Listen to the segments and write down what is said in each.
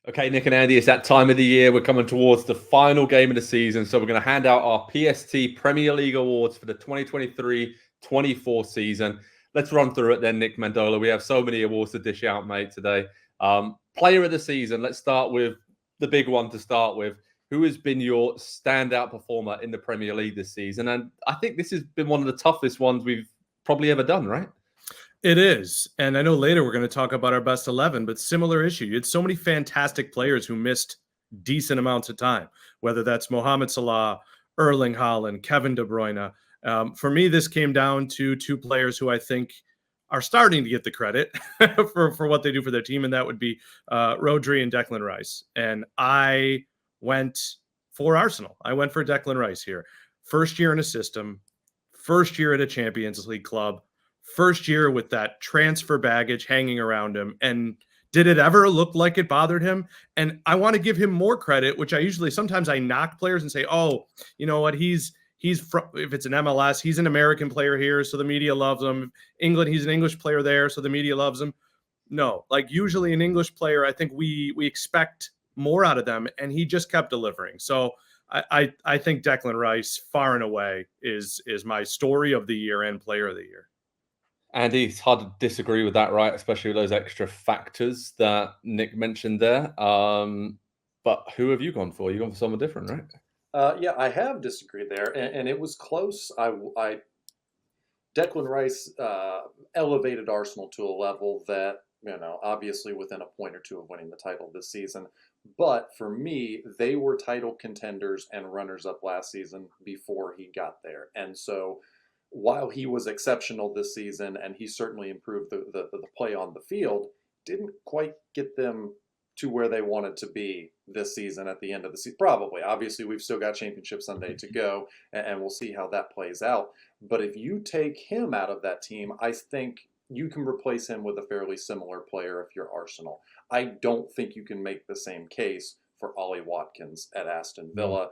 Okay, Nick and Andy, it's that time of the year. We're coming towards the final game of the season. So we're going to hand out our PST Premier League Awards for the 2023-24 season. Let's run through it then, Nick Mendola. We have so many awards to dish out, mate, today. Player of the season, let's start with the big one to start with. Who has been your standout performer in the Premier League this season? And I think this has been one of the toughest ones we've probably ever done, right? It is. And I know later we're going to talk about our best 11, but similar issue. You had so many fantastic players who missed decent amounts of time, whether that's Mohamed Salah, Erling Haaland, Kevin De Bruyne. For me, this came down to two players who I think are starting to get the credit for what they do for their team, and that would be Rodri and Declan Rice. And I went for Arsenal. I went for Declan Rice here. First year in a system, first year at a Champions League club, first year with that transfer baggage hanging around him. And did it ever look like it bothered him? And I want to give him more credit, which sometimes I knock players and say, oh, you know what? If it's an MLS, he's an American player here, so the media loves him. England, he's an English player there, so the media loves him. No, like usually an English player, I think we expect more out of them, and he just kept delivering. So I think Declan Rice, far and away, is my story of the year and player of the year. Andy, it's hard to disagree with that, right? Especially with those extra factors that Nick mentioned there. But who have you gone for? You've gone for someone different, right? Yeah, I have disagreed there, and it was close. Declan Rice elevated Arsenal to a level that, obviously within a point or two of winning the title this season. But for me, they were title contenders and runners-up last season before he got there. And so while he was exceptional this season, and he certainly improved the play on the field, didn't quite get them to where they wanted to be this season at the end of the season. Probably. Obviously, we've still got Championship Sunday to go, and we'll see how that plays out. But if you take him out of that team, I think you can replace him with a fairly similar player if you're Arsenal. I don't think you can make the same case for Ollie Watkins at Aston Villa.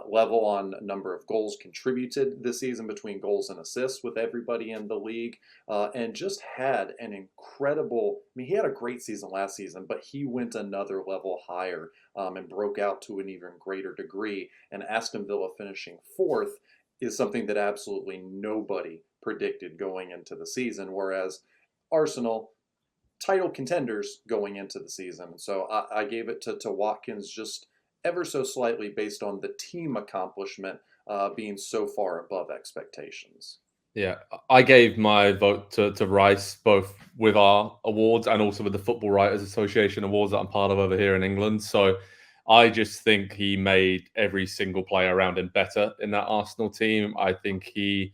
Level on number of goals contributed this season between goals and assists with everybody in the league, and just had an incredible, he had a great season last season, but he went another level higher and broke out to an even greater degree. And Aston Villa finishing fourth is something that absolutely nobody predicted going into the season, whereas Arsenal, title contenders going into the season. So I gave it to Watkins just ever so slightly based on the team accomplishment being so far above expectations. Yeah, I gave my vote to Rice, both with our awards and also with the Football Writers Association awards that I'm part of over here in England. So I just think he made every single player around him better in that Arsenal team. I think he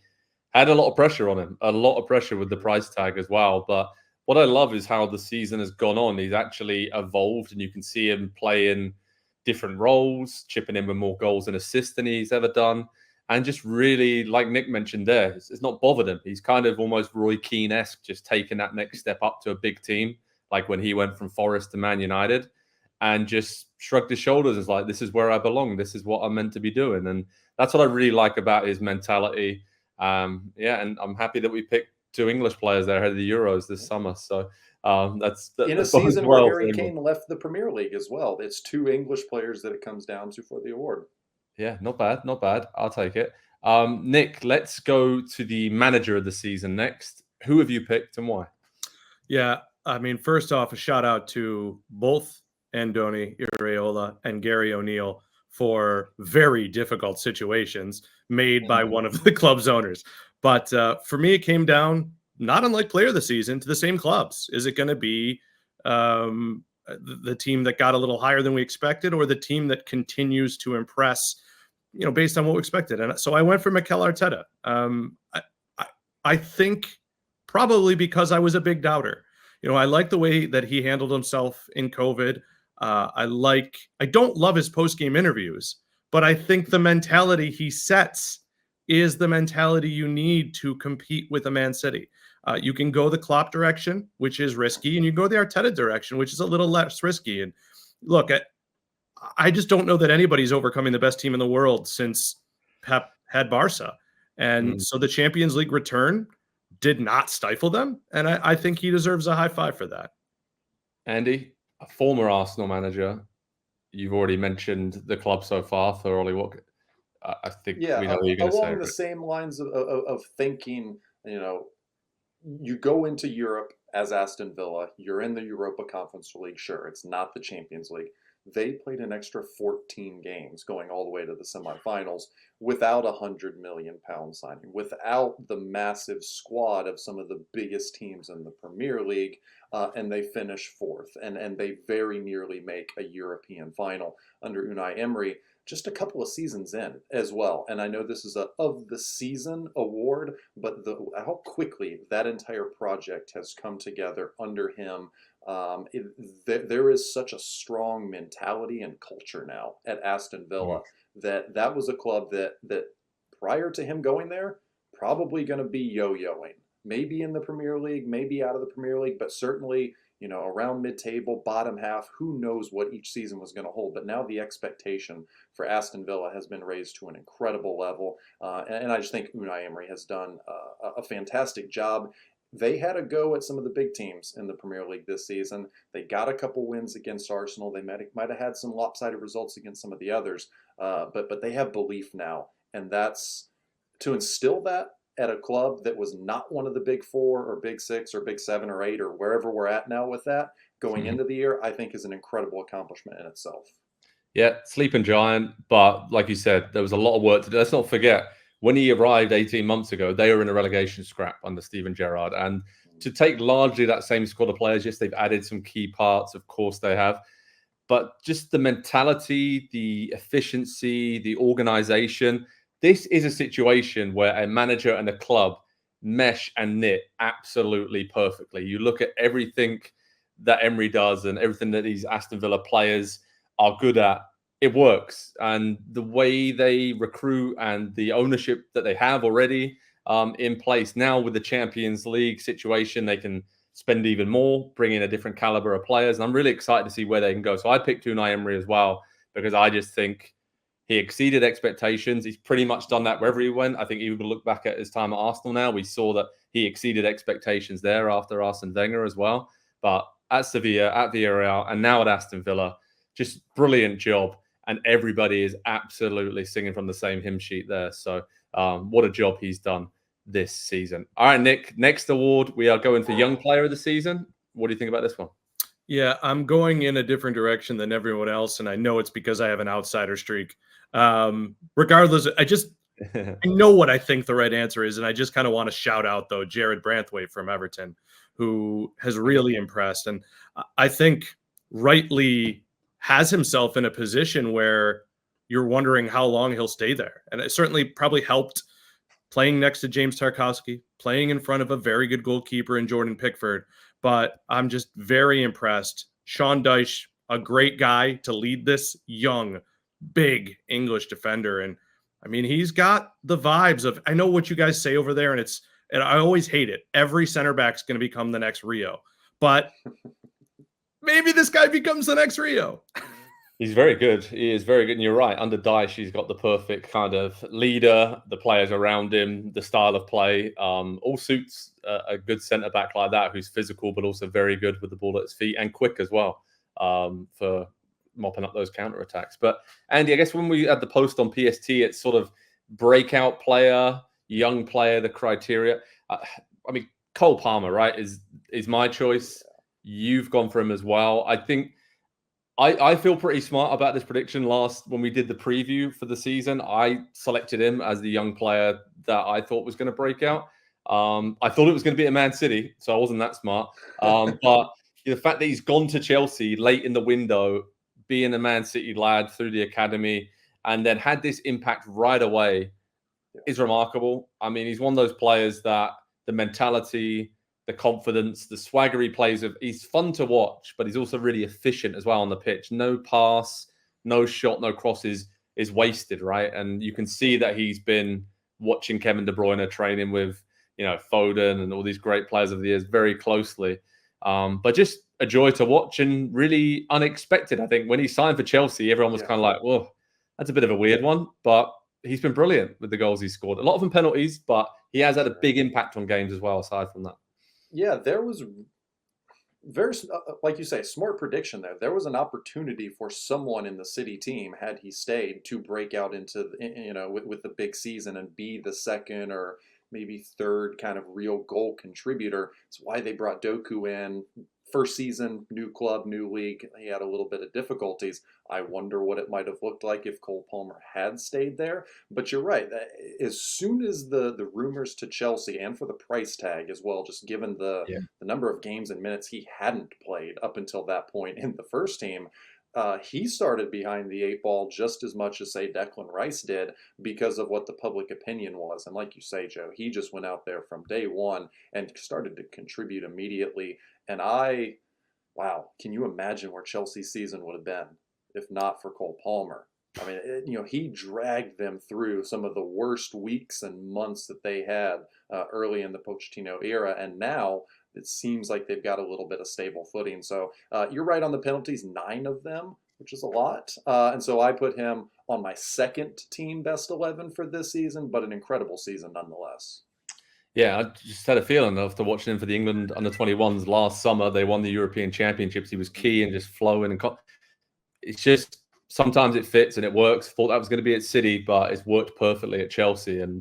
had a lot of pressure on him, a lot of pressure with the price tag as well. But what I love is how the season has gone on. He's actually evolved, and you can see him playing different roles, chipping in with more goals and assists than he's ever done. And just really, like Nick mentioned there, it's not bothered him. He's kind of almost Roy Keane-esque, just taking that next step up to a big team, like when he went from Forest to Man United, and just shrugged his shoulders. It's like, this is where I belong. This is what I'm meant to be doing. And that's what I really like about his mentality. And I'm happy that we picked two English players there ahead of the Euros this summer. So that's in a season where Harry Kane left the Premier League as well. It's two English players that it comes down to for the award. Yeah, not bad, not bad. I'll take it. Nick, let's go to the manager of the season next. Who have you picked and why? Yeah, first off, a shout out to both Andoni Iraola and Gary O'Neill for very difficult situations made by one of the club's owners. But for me, it came down, not unlike player of the season, to the same clubs. Is it going to be the team that got a little higher than we expected, or the team that continues to impress, based on what we expected? And so I went for Mikel Arteta. I think probably because I was a big doubter. I like the way that he handled himself in COVID. I don't love his post-game interviews, but I think the mentality he sets is the mentality you need to compete with a Man City. You can go the Klopp direction, which is risky, and you go the Arteta direction, which is a little less risky. And look, I just don't know that anybody's overcoming the best team in the world since Pep had Barca. And so the Champions League return did not stifle them. And I think he deserves a high five for that. Andy, a former Arsenal manager. You've already mentioned the club so far, thoroughly. What I think we know what you're going to say. Along the same lines of thinking, you go into Europe as Aston Villa, you're in the Europa Conference League. Sure, it's not the Champions League. They played an extra 14 games going all the way to the semifinals without a £100 million signing, without the massive squad of some of the biggest teams in the Premier League, and they finish fourth, and they very nearly make a European final under Unai Emery just a couple of seasons in as well. And I know this is a of the season award, but how quickly that entire project has come together under him. There is such a strong mentality and culture now at Aston Villa that was a club that prior to him going there, probably going to be yo-yoing. Maybe in the Premier League, maybe out of the Premier League, but certainly, around mid-table, bottom half, who knows what each season was going to hold. But now the expectation for Aston Villa has been raised to an incredible level. And I just think Unai Emery has done a fantastic job. They had a go at some of the big teams in the Premier League this season. They got a couple wins against Arsenal. They might have had some lopsided results against some of the others. But they have belief now. And that's to instill that at a club that was not one of the big four or big six or big seven or eight or wherever we're at now with that going into the year, I think is an incredible accomplishment in itself. Yeah, sleeping giant. But like you said, there was a lot of work to do. Let's not forget, when he arrived 18 months ago, they were in a relegation scrap under Steven Gerrard. And to take largely that same squad of players, yes, they've added some key parts, of course they have. But just the mentality, the efficiency, the organization. This is a situation where a manager and a club mesh and knit absolutely perfectly. You look at everything that Emery does and everything that these Aston Villa players are good at, it works. And the way they recruit and the ownership that they have already in place now with the Champions League situation, they can spend even more, bring in a different caliber of players. And I'm really excited to see where they can go. So I picked Unai Emery as well, because I just think he exceeded expectations. He's pretty much done that wherever he went. I think even look back at his time at Arsenal now, we saw that he exceeded expectations there after Arsene Wenger as well. But at Sevilla, at Villarreal, and now at Aston Villa, just brilliant job. And everybody is absolutely singing from the same hymn sheet there. So what a job he's done this season. All right, Nick, next award, we are going for Young Player of the Season. What do you think about this one? Yeah, I'm going in a different direction than everyone else, and I know it's because I have an outsider streak. Regardless, I know what I think the right answer is, and I just kind of want to shout out, though, Jared Branthwaite from Everton, who has really impressed, and I think rightly has himself in a position where you're wondering how long he'll stay there. And it certainly probably helped playing next to James Tarkowski, playing in front of a very good goalkeeper in Jordan Pickford. But I'm just very impressed. Sean Dyche, a great guy to lead this young, big English defender. And I mean, he's got the vibes of, I know what you guys say over there, and I always hate it. Every center back's going to become the next Rio. But maybe this guy becomes the next Rio. He's very good. He is very good. And you're right. Under Dyche, he's got the perfect kind of leader, the players around him, the style of play. All suits a good centre-back like that who's physical but also very good with the ball at his feet and quick as well for mopping up those counter-attacks. But, Andy, I guess when we had the post on PST, it's sort of breakout player, young player, the criteria. I mean, Cole Palmer, right, is my choice. You've gone for him as well. I think I feel pretty smart about this prediction. When we did the preview for the season, I selected him as the young player that I thought was going to break out. I thought it was going to be at Man City, so I wasn't that smart. But the fact that he's gone to Chelsea late in the window, being a Man City lad through the academy, and then had this impact right away is remarkable. I mean, he's one of those players that the mentality, the confidence, the swagger he plays with, he's fun to watch, but he's also really efficient as well on the pitch. No pass, no shot, no crosses is wasted, right? And you can see that he's been watching Kevin De Bruyne training with, Foden and all these great players of the years very closely. But just a joy to watch and really unexpected. I think when he signed for Chelsea, everyone was kind of like, whoa, that's a bit of a weird one. But he's been brilliant with the goals he's scored. A lot of them penalties, but he has had a big impact on games as well, aside from that. Yeah, there was very, like you say, smart prediction there. There was an opportunity for someone in the City team, had he stayed, to break out into, with the big season and be the second or maybe third kind of real goal contributor. It's why they brought Doku in. First season, new club, new league. He had a little bit of difficulties. I wonder what it might have looked like if Cole Palmer had stayed there. But you're right. As soon as the rumors to Chelsea, and for the price tag as well, just given the number of games and minutes he hadn't played up until that point in the first team, he started behind the eight ball just as much as, say, Declan Rice did, because of what the public opinion was. And like you say, Joe, he just went out there from day one and started to contribute immediately. And wow, can you imagine where Chelsea's season would have been if not for Cole Palmer? I mean, he dragged them through some of the worst weeks and months that they had early in the Pochettino era. And now it seems like they've got a little bit of stable footing. So you're right on the penalties, 9 of them, which is a lot. And so I put him on my second team best 11 for this season, but an incredible season nonetheless. Yeah, I just had a feeling after watching him for the England under-21s last summer. They won the European Championships. He was key and just flowing. And it's just sometimes it fits and it works. Thought that was going to be at City, but it's worked perfectly at Chelsea. And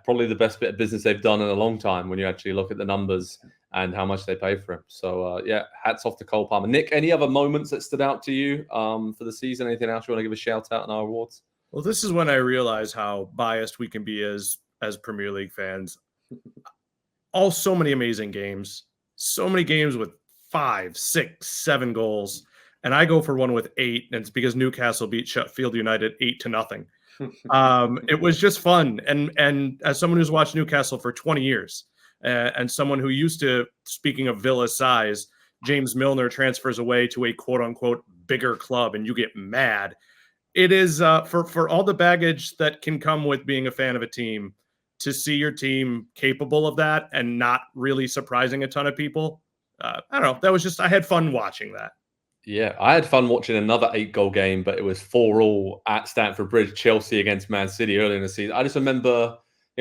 probably the best bit of business they've done in a long time when you actually look at the numbers and how much they pay for him. So, hats off to Cole Palmer. Nick, any other moments that stood out to you for the season? Anything else you want to give a shout out on our awards? Well, this is when I realize how biased we can be as Premier League fans. So many amazing games, so many games with 5, 6, 7 goals. And I go for one with 8, and it's because Newcastle beat Sheffield United 8-0. It was just fun. And as someone who's watched Newcastle for 20 years, and someone who used to, speaking of Villa size, James Milner transfers away to a quote unquote bigger club and you get mad. It is for all the baggage that can come with being a fan of a team, to see your team capable of that and not really surprising a ton of people. I don't know. That was just, I had fun watching that. Yeah, I had fun watching another 8-goal game, but it was 4-4 at Stamford Bridge, Chelsea against Man City early in the season. I just remember,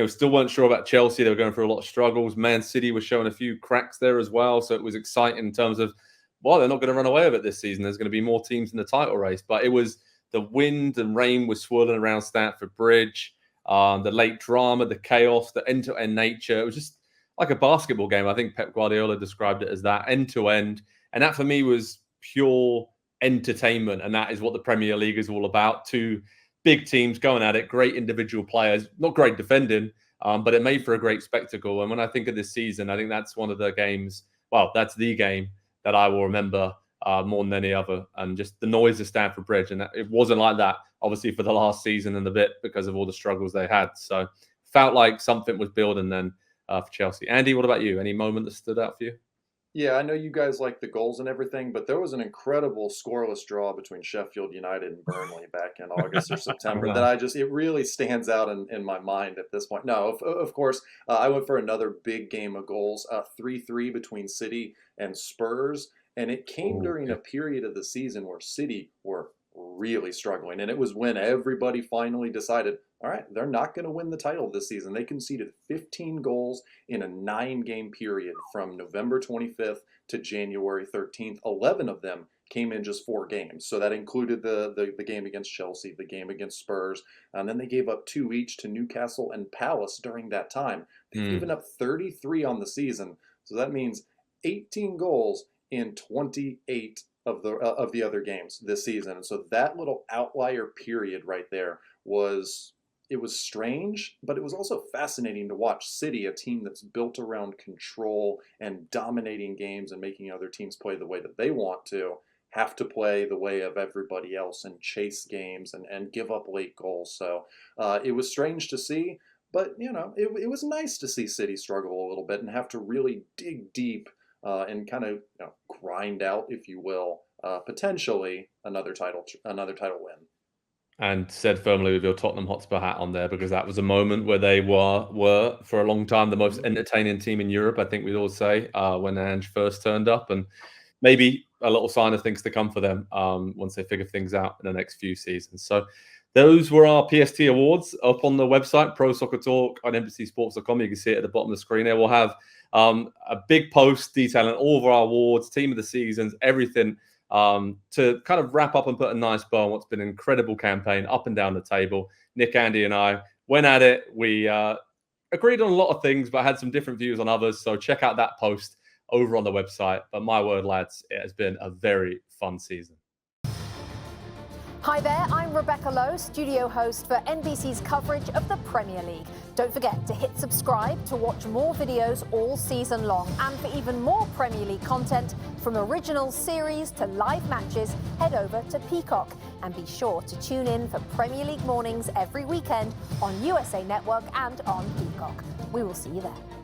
still weren't sure about Chelsea. They were going through a lot of struggles. Man City was showing a few cracks there as well. So it was exciting in terms of, well, they're not going to run away with it this season. There's going to be more teams in the title race. But it was the wind and rain was swirling around Stamford Bridge. The late drama, the chaos, the end-to-end nature. It was just like a basketball game. I think Pep Guardiola described it as that, end-to-end. And that for me was pure entertainment. And that is what the Premier League is all about. 2 big teams going at it, great individual players, not great defending, but it made for a great spectacle. And when I think of this season, I think that's one of the games, well, that's the game that I will remember more than any other. And just the noise of Stamford Bridge. And it wasn't like that, obviously, for the last season and a bit because of all the struggles they had. So felt like something was building then for Chelsea. Andy, what about you? Any moment that stood out for you? Yeah, I know you guys like the goals and everything, but there was an incredible scoreless draw between Sheffield United and Burnley back in August or September that it really stands out in my mind at this point. No, of course, I went for another big game of goals, 3-3 between City and Spurs, and it came during a period of the season where City were really struggling, and it was when everybody finally decided, all right, they're not going to win the title this season. They conceded 15 goals in a 9-game period from November 25th to January 13th. 11 of them came in just 4 games. So that included the game against Chelsea, the game against Spurs, and then they gave up 2 each to Newcastle and Palace during that time. They've given up 33 on the season. So that means 18 goals in 28 of the other games this season. And so that little outlier period right there was strange, but it was also fascinating to watch City, a team that's built around control and dominating games and making other teams play the way that they want to, have to play the way of everybody else and chase games and give up late goals. So it was strange to see, but it was nice to see City struggle a little bit and have to really dig deep and kind of grind out, if you will, potentially another title win. And said firmly with your Tottenham Hotspur hat on there, because that was a moment where they were for a long time the most entertaining team in Europe. I think we'd all say when Ange first turned up, and maybe a little sign of things to come for them once they figure things out in the next few seasons. So those were our PST Awards up on the website, Pro Soccer Talk on NBCSports.com. You can see it at the bottom of the screen there. We'll have a big post detailing all of our awards, team of the seasons, everything to kind of wrap up and put a nice bow on what's been an incredible campaign up and down the table. Nick, Andy, and I went at it. We agreed on a lot of things, but had some different views on others. So check out that post over on the website. But my word, lads, it has been a very fun season. Hi there, I'm Rebecca Lowe, studio host for NBC's coverage of the Premier League. Don't forget to hit subscribe to watch more videos all season long. And for even more Premier League content, from original series to live matches, head over to Peacock. And be sure to tune in for Premier League mornings every weekend on USA Network and on Peacock. We will see you there.